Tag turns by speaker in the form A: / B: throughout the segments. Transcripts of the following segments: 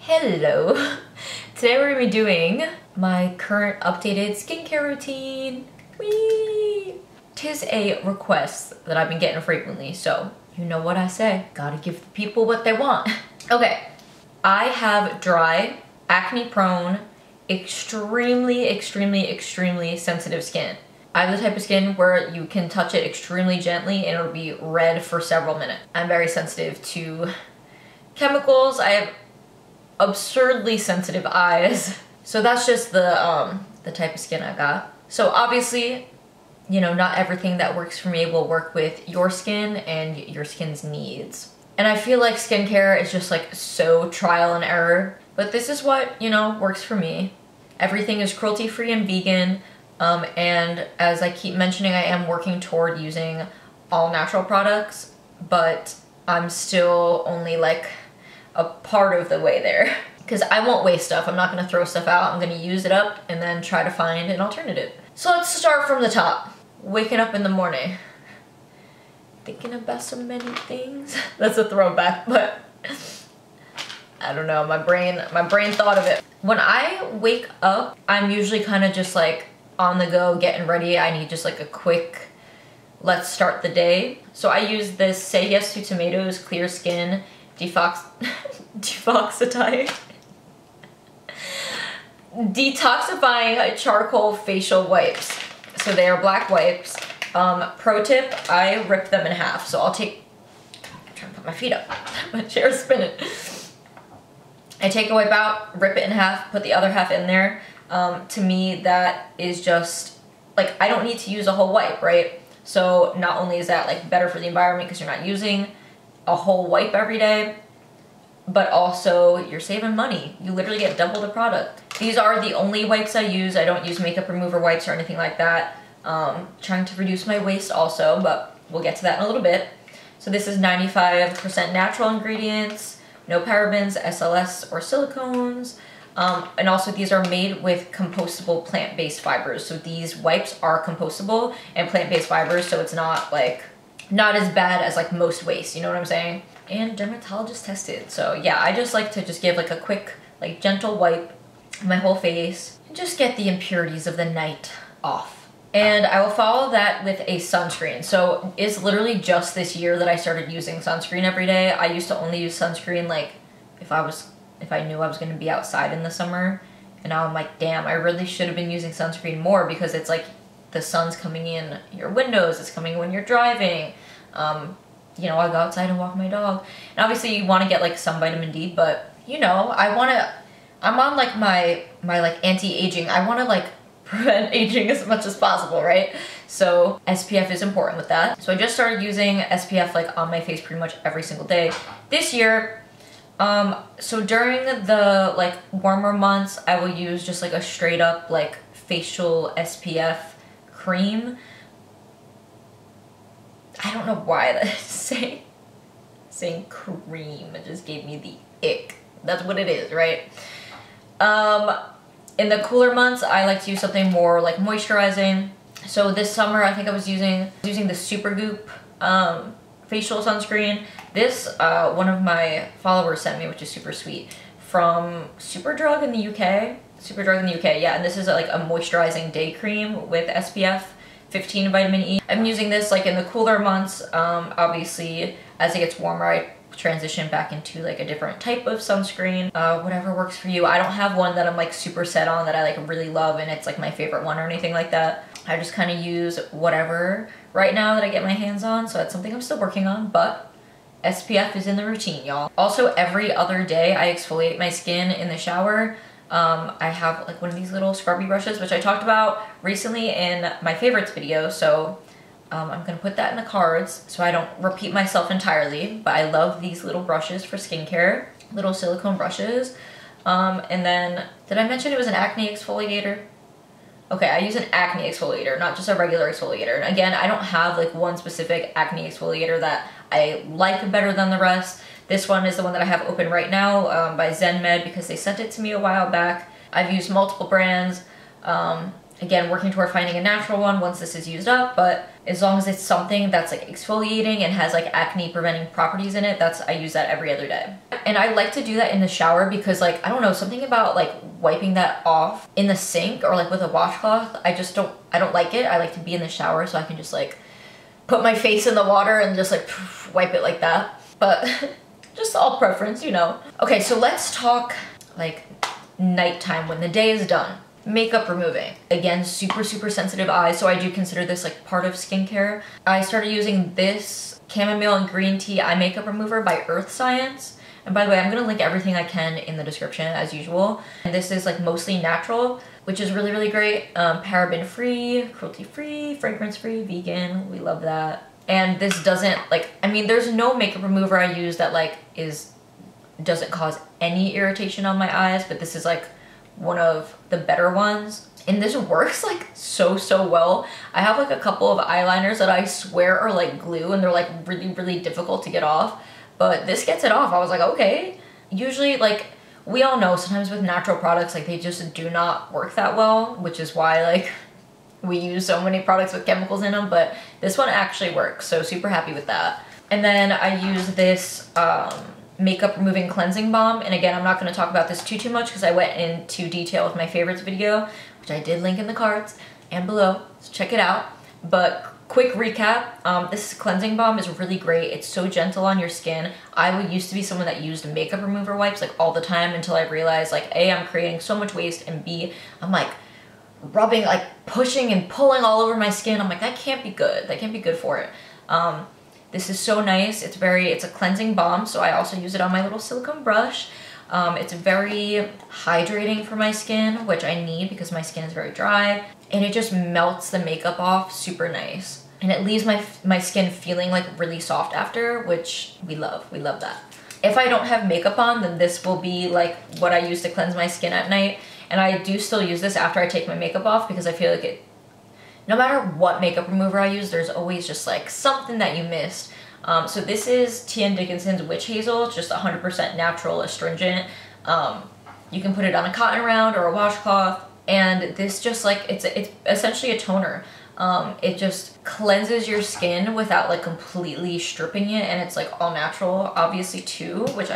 A: Hello! Today we're going to be doing my current updated skincare routine. Whee! 'Tis a request that I've been getting frequently, so you know what I say. Gotta give the people what they want. Okay, I have dry, acne-prone, extremely sensitive skin. I have the type of skin where you can touch it extremely gently and it'll be red for several minutes. I'm very sensitive to chemicals. I have absurdly sensitive eyes. So that's just the type of skin I got. So obviously, you know, not everything that works for me will work with your skin and your skin's needs. And I feel like skincare is just like so trial and error, but this is what, you know, works for me. Everything is cruelty-free and vegan. And as I keep mentioning, I am working toward using all natural products, but I'm still only like a part of the way there. Because I won't waste stuff. I'm not gonna throw stuff out. I'm gonna use it up and then try to find an alternative. So let's start from the top. Waking up in the morning. Thinking about so many things. That's a throwback, but I don't know, my brain thought of it. When I wake up, I'm usually kind of just like on the go, getting ready. I need just like a quick, let's start the day. So I use this Say Yes to Tomatoes Clear Skin detoxifying charcoal facial wipes. So they are black wipes. Pro tip, I rip them in half. So I'm trying to put my feet up. My chair's spinning. I take a wipe out, rip it in half, put the other half in there. To me, that is just, like, I don't need to use a whole wipe, right? So not only is that like better for the environment because you're not using a whole wipe every day, but also you're saving money. You literally get double the product. These are the only wipes I use. I don't use makeup remover wipes or anything like that. Trying to reduce my waste also, but we'll get to that in a little bit. So this is 95% natural ingredients, no parabens, SLS, or silicones. And also these are made with compostable plant-based fibers. So these wipes are compostable and plant-based fibers, so it's not like, not as bad as like most waste, you know what I'm saying? And dermatologist tested. So yeah, I just like to just give like a quick, like gentle wipe on my whole face and just get the impurities of the night off. And I will follow that with a sunscreen. So it's literally just this year that I started using sunscreen every day. I used to only use sunscreen like if I knew I was gonna be outside in the summer. And now I'm like, damn, I really should have been using sunscreen more because it's like the sun's coming in your windows, it's coming when you're driving. You know, I go outside and walk my dog. And obviously you wanna get like some vitamin D, but you know, I'm on like my like anti-aging. I wanna like prevent aging as much as possible, right? So SPF is important with that. So I just started using SPF like on my face pretty much every single day this year. So during the like warmer months, I will use just like a straight up like facial SPF cream. I don't know why that is saying cream. It just gave me the ick. That's what it is, right? In the cooler months, I like to use something more like moisturizing. So this summer, I think I was using the Supergoop facial sunscreen. This, one of my followers sent me, which is super sweet, from Superdrug in the UK. Superdrug in the UK, yeah, and this is like a moisturizing day cream with SPF 15 vitamin E. I'm using this like in the cooler months. Obviously, as it gets warmer, I transition back into like a different type of sunscreen. Whatever works for you. I don't have one that I'm like super set on that I like really love and it's like my favorite one or anything like that. I just kind of use whatever right now that I get my hands on, so that's something I'm still working on, but SPF is in the routine, y'all. Also, every other day I exfoliate my skin in the shower. I have like one of these little scrubby brushes, which I talked about recently in my favorites video, so I'm gonna put that in the cards so I don't repeat myself entirely, but I love these little brushes for skincare, little silicone brushes. And then, did I mention it was an acne exfoliator? Okay, I use an acne exfoliator, not just a regular exfoliator. And again, I don't have like one specific acne exfoliator that I like better than the rest. This one is the one that I have open right now by ZenMed because they sent it to me a while back. I've used multiple brands. Again, working toward finding a natural one once this is used up, but as long as it's something that's like exfoliating and has like acne preventing properties in it, I use that every other day. And I like to do that in the shower because like, I don't know, something about like wiping that off in the sink or like with a washcloth, I don't like it. I like to be in the shower so I can just like put my face in the water and just like wipe it like that. But just all preference, you know. Okay, so let's talk like nighttime when the day is done. Makeup removing. Again, super sensitive eyes, so I do consider this like part of skincare. I started using this chamomile and green tea eye makeup remover by Earth Science. And by the way, I'm gonna link everything I can in the description as usual. And this is like mostly natural, which is really great. Paraben free, cruelty free, fragrance free, vegan. We love that. And this doesn't like, I mean, there's no makeup remover I use that like doesn't cause any irritation on my eyes, but this is like one of the better ones. And this works like so well. I have like a couple of eyeliners that I swear are like glue and they're like really difficult to get off, but this gets it off. I was like, okay. Usually like, we all know sometimes with natural products, like they just do not work that well, which is why like we use so many products with chemicals in them, but this one actually works. So super happy with that. And then I use this makeup removing cleansing balm, and again, I'm not going to talk about this too much because I went into detail with my favorites video, which I did link in the cards and below, so check it out. But quick recap, this cleansing balm is really great. It's so gentle on your skin. I used to be someone that used makeup remover wipes like all the time until I realized like A, I'm creating so much waste, and B, I'm like rubbing, like pushing and pulling all over my skin. I'm like, that can't be good. That can't be good for it. This is so nice. It's a cleansing balm, so I also use it on my little silicone brush. It's very hydrating for my skin, which I need because my skin is very dry, and it just melts the makeup off super nice. And it leaves my skin feeling like really soft after, which we love. We love that. If I don't have makeup on, then this will be like what I use to cleanse my skin at night. And I do still use this after I take my makeup off because I feel like no matter what makeup remover I use, there's always just like something that you missed. So this is T.N. Dickinson's Witch Hazel. It's just 100% natural astringent. You can put it on a cotton round or a washcloth, and this just like, it's essentially a toner. It just cleanses your skin without like completely stripping it, and it's like all natural, obviously too, because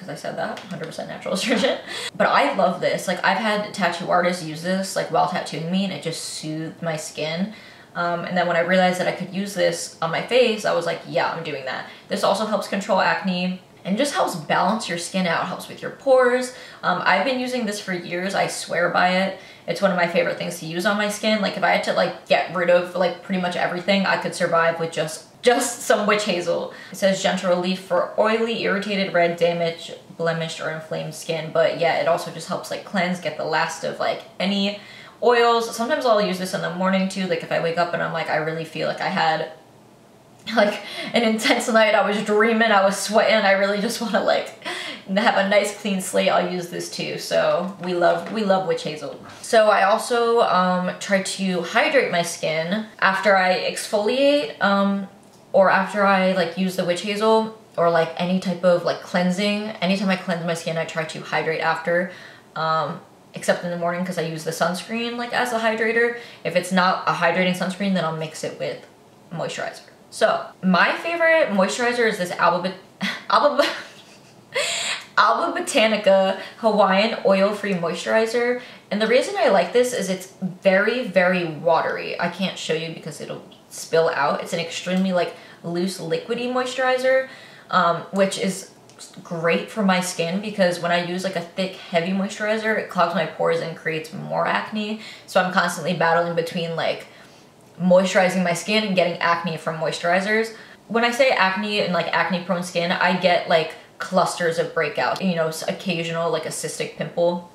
A: I said that, 100% natural astringent. But I love this. Like, I've had tattoo artists use this like while tattooing me, and it just soothed my skin. And then when I realized that I could use this on my face, I was like, yeah, I'm doing that. This also helps control acne and just helps balance your skin out, helps with your pores. I've been using this for years. I swear by it. It's one of my favorite things to use on my skin. Like, if I had to like get rid of like pretty much everything, I could survive with just some witch hazel. It says gentle relief for oily, irritated, red, damaged, blemished, or inflamed skin. But yeah, it also just helps like cleanse, get the last of like any oils. Sometimes I'll use this in the morning too. Like if I wake up and I'm like, I really feel like I had like an intense night, I was dreaming, I was sweating, I really just want to like have a nice clean slate, I'll use this too. So we love witch hazel. So I also try to hydrate my skin after I exfoliate, or after I like use the witch hazel, or like any type of like cleansing. Anytime I cleanse my skin, I try to hydrate after, except in the morning because I use the sunscreen like as a hydrator. If it's not a hydrating sunscreen, then I'll mix it with moisturizer. So my favorite moisturizer is this Alba Botanica Hawaiian oil-free moisturizer. And the reason I like this is it's very watery. I can't show you because it'll spill out. It's an extremely like loose liquidy moisturizer, which is great for my skin because when I use like a thick heavy moisturizer, it clogs my pores and creates more acne. So I'm constantly battling between like moisturizing my skin and getting acne from moisturizers. When I say acne and like acne prone skin, I get like clusters of breakout, you know, occasional like a cystic pimple.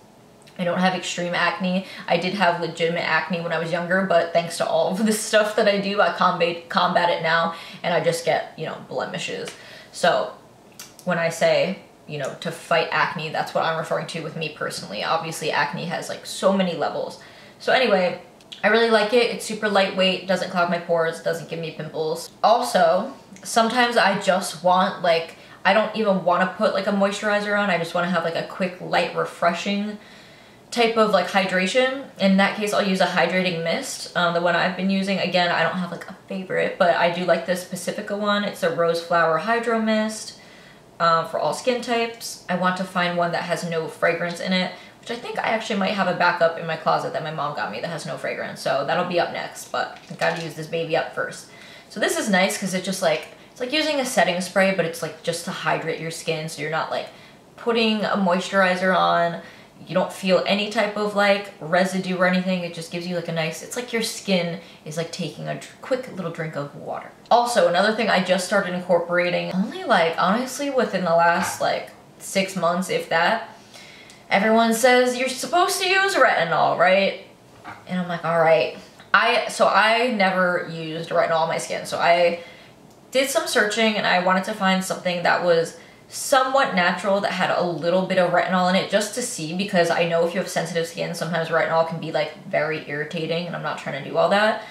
A: I don't have extreme acne. I did have legitimate acne when I was younger, but thanks to all of this stuff that I do, I combat it now, and I just get, you know, blemishes. So when I say, you know, to fight acne, that's what I'm referring to with me personally. Obviously acne has like so many levels. So anyway, I really like it. It's super lightweight, doesn't clog my pores, doesn't give me pimples. Also, sometimes I just want like, I don't even want to put like a moisturizer on. I just want to have like a quick, light, refreshing type of like hydration. In that case, I'll use a hydrating mist. The one I've been using, again, I don't have like a favorite, but I do like this Pacifica one. It's a rose flower hydro mist for all skin types. I want to find one that has no fragrance in it, which I think I actually might have a backup in my closet that my mom got me that has no fragrance. So that'll be up next, but I gotta use this baby up first. So this is nice because it's just like, it's like using a setting spray, but it's like just to hydrate your skin, so you're not like putting a moisturizer on. You don't feel any type of like residue or anything. It just gives you like a nice, it's like your skin is like taking a quick little drink of water. Also, another thing I just started incorporating, only like honestly within the last like 6 months, if that. Everyone says you're supposed to use retinol, right? And I'm like, all right. So I never used retinol on my skin. So I did some searching and I wanted to find something that was somewhat natural that had a little bit of retinol in it, just to see, because I know if you have sensitive skin, sometimes retinol can be like very irritating and I'm not trying to do all that.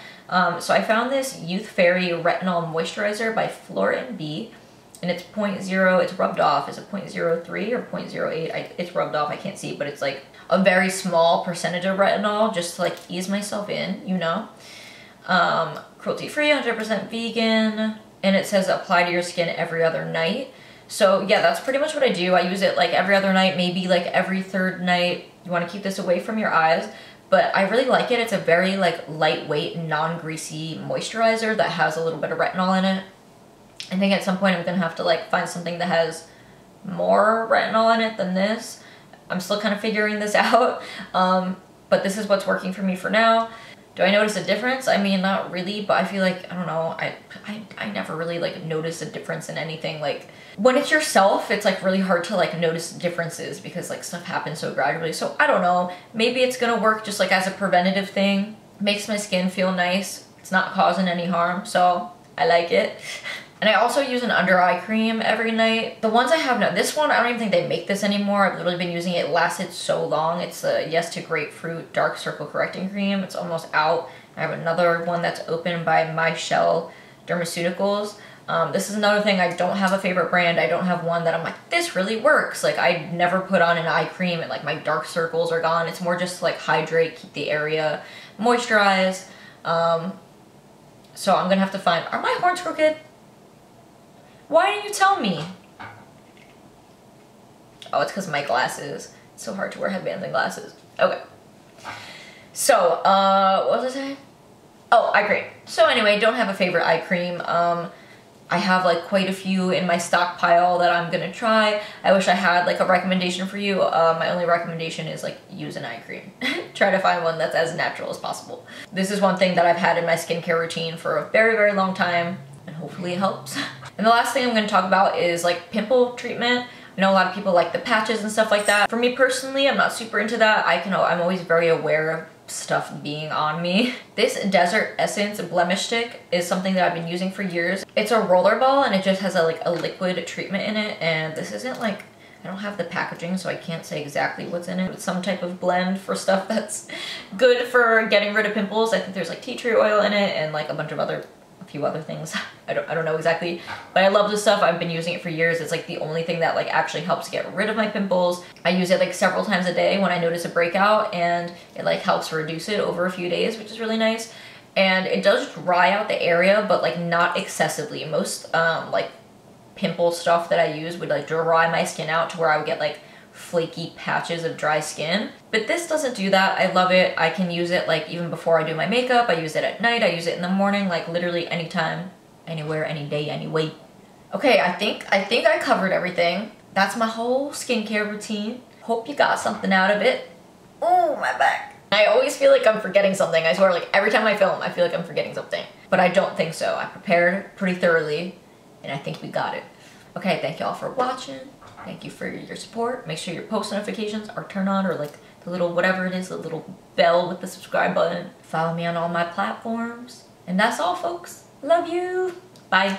A: So I found this Youth Fairy Retinol Moisturizer by Flora & B, and it's 0.0, it's rubbed off. Is it 0.03 or 0.08? It's rubbed off, I can't see, but it's like a very small percentage of retinol just to like ease myself in, you know. Cruelty free, 100% vegan, and it says apply to your skin every other night. So yeah, that's pretty much what I do. I use it like every other night, maybe like every third night. You want to keep this away from your eyes, but I really like it. It's a very like lightweight, non-greasy moisturizer that has a little bit of retinol in it. I think at some point I'm gonna have to like find something that has more retinol in it than this. I'm still kind of figuring this out, but this is what's working for me for now. Do I notice a difference? I mean, not really, but I feel like, I don't know, I never really like notice a difference in anything. Like when it's yourself, it's like really hard to like notice differences because like stuff happens so gradually. So I don't know, maybe it's gonna work just like as a preventative thing. Makes my skin feel nice. It's not causing any harm, so I like it. And I also use an under eye cream every night. The ones I have now, this one, I don't even think they make this anymore. I've literally been using it. It lasted so long. It's the Yes to Grapefruit Dark Circle Correcting Cream. It's almost out. I have another one that's open by My Shell Dermaceuticals. This is another thing. I don't have a favorite brand. I don't have one that I'm like, this really works. Like I never put on an eye cream and like my dark circles are gone. It's more just to, like hydrate, keep the area moisturized. So I'm gonna have to find, are my horns crooked? Why didn't you tell me? Oh, it's because of my glasses. It's so hard to wear headbands and glasses. Okay. So, what was I saying? Oh, eye cream. So anyway, don't have a favorite eye cream. I have like quite a few in my stockpile that I'm gonna try. I wish I had like a recommendation for you. My only recommendation is like use an eye cream. Try to find one that's as natural as possible. This is one thing that I've had in my skincare routine for a very, very long time, and hopefully it helps. And the last thing I'm going to talk about is like pimple treatment. I know a lot of people like the patches and stuff like that. For me personally, I'm not super into that. I'm always very aware of stuff being on me. This Desert Essence Blemish Stick is something that I've been using for years. It's a roller ball and it just has a liquid treatment in it, and this isn't like, I don't have the packaging so I can't say exactly what's in it. It's some type of blend for stuff that's good for getting rid of pimples. I think there's like tea tree oil in it and like a few other things. I don't know exactly, but I love this stuff. I've been using it for years. It's like the only thing that like actually helps get rid of my pimples. I use it like several times a day when I notice a breakout, and it like helps reduce it over a few days, which is really nice. And it does dry out the area, but like not excessively. Most like pimple stuff that I use would like dry my skin out to where I would get like flaky patches of dry skin. But this doesn't do that. I love it. I can use it like even before I do my makeup. I use it at night. I use it in the morning, like literally anytime, anywhere, any day, anyway. Okay, I think I covered everything. That's my whole skincare routine. Hope you got something out of it. Oh, my back. I always feel like I'm forgetting something. I swear, like every time I film, I feel like I'm forgetting something. But I don't think so. I prepared pretty thoroughly, and I think we got it. Okay, thank y'all for watching. Thank you for your support. Make sure your post notifications are turned on, or like the little whatever it is, the little bell with the subscribe button. Follow me on all my platforms. And that's all, folks. Love you. Bye.